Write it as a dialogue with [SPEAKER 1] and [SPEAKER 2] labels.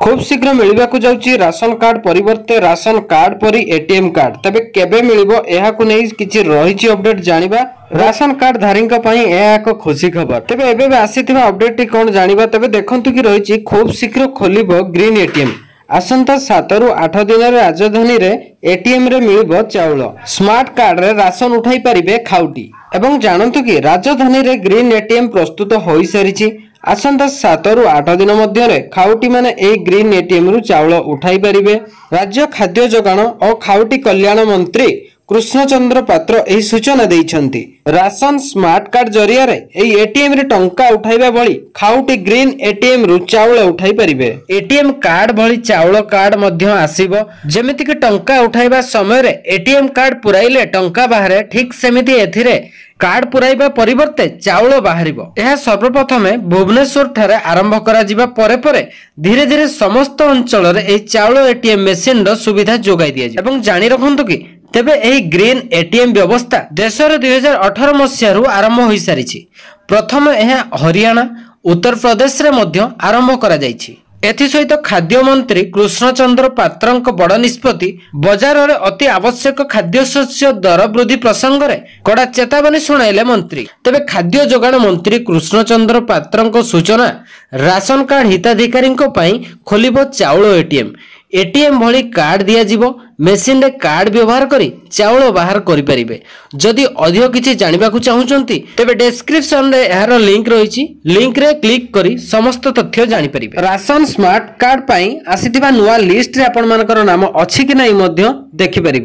[SPEAKER 1] खूब शीघ्र मिलवाकू जाउची राशन कार्ड परिवर्ते राशन कार्ड परी एटीएम कार्ड तबे केबे मिलिबो एहाकू नै किछि रहिछि अपडेट जानिबा राशन कार्ड धारीक पई एहा एक खुशी खबर। तबे एबे आसीथिबा अपडेट टी कोन जानिबा तबे देखंतु कि रहिछि खूब शीघ्र खोलिबो ग्रीन एटीएम। आसंता 7 रु 8 दिन रे राजधानी रे एटीएम रे मिलिबो चाउल। स्मार्ट कार्ड रे राशन उठाई परिबे खाउटी एवं जानंतु कि राजधानी रे ग्रीन एटीएम प्रस्तुत होई सारिछि। आसंता 7 रु 8 दिन मध्य खाउटी माने ए ग्रीन एटीएम रु चाउल उठाई परिबे। राज्य खाद्य जोगाण और खाउटी कल्याण मंत्री कृष्णचंद्र पात्र एही सूचना दैछंती। राशन स्मार्ट कार्ड जरिया रे एही एटीएम रे टंका उठाइबा भली खाउटी ग्रीन एटीएम रु चाउल उठाई परिबे। एटीएम कार्ड भली चाउल कार्ड मध्य आसीबो। जेमिति कि टंका उठाइबा समय रे एटीएम कार्ड पुराइले टंका बाहरे ठीक सेमिति एथिरे कार्ड पुराइबा परिवर्ते चाउल बाहरिबो। यह सर्वप्रथमे भुवनेश्वर ठारे आरंभ करा जिबा परे परे धीरे धीरे समस्त अंचल रे एही चाउल एटीएम मेसिन रो सुविधा जोगाई दिया जे। एवं जानि रखंतु कि तेबे एही ग्रीन एटीएम व्यवस्था देशर 2018 मसिया रु आरंभ होई सारिछि। प्रथम यह हरियाणा उत्तर प्रदेश रे मध्य आरंभ करा जाइछि। एथि सहित खाद्य मंत्री कृष्णचंद्र पात्रंक बड़ निष्पत्ति बजार रे अति आवश्यक खाद्य शस्य दर वृद्धि प्रसंग रे कड़ा चेतावनी सुनाइले मंत्री। तेबे खाद्य जोगाण मंत्री कृष्णचंद्र पात्रंक सूचना राशन कार्ड हिताधिकारी पई खोलिबो चाउल एटीएम। एटीएम भली कार्ड दिया जिवो। मेसिन रे कार्ड व्यवहार करी चाउल बाहर करि परिबे। जदि अधिक किछि जानिबा को चाहुचंती तेबे डिस्क्रिप्शन रे एहार लिंक रहिछि। लिंक रे क्लिक करी समस्त तथ्य जानि परिबे। राशन स्मार्ट कार्ड पई आसीथिबा नुवा लिस्ट रे आपण मानकर नाम अछि कि नै मध्य देखि परिबे।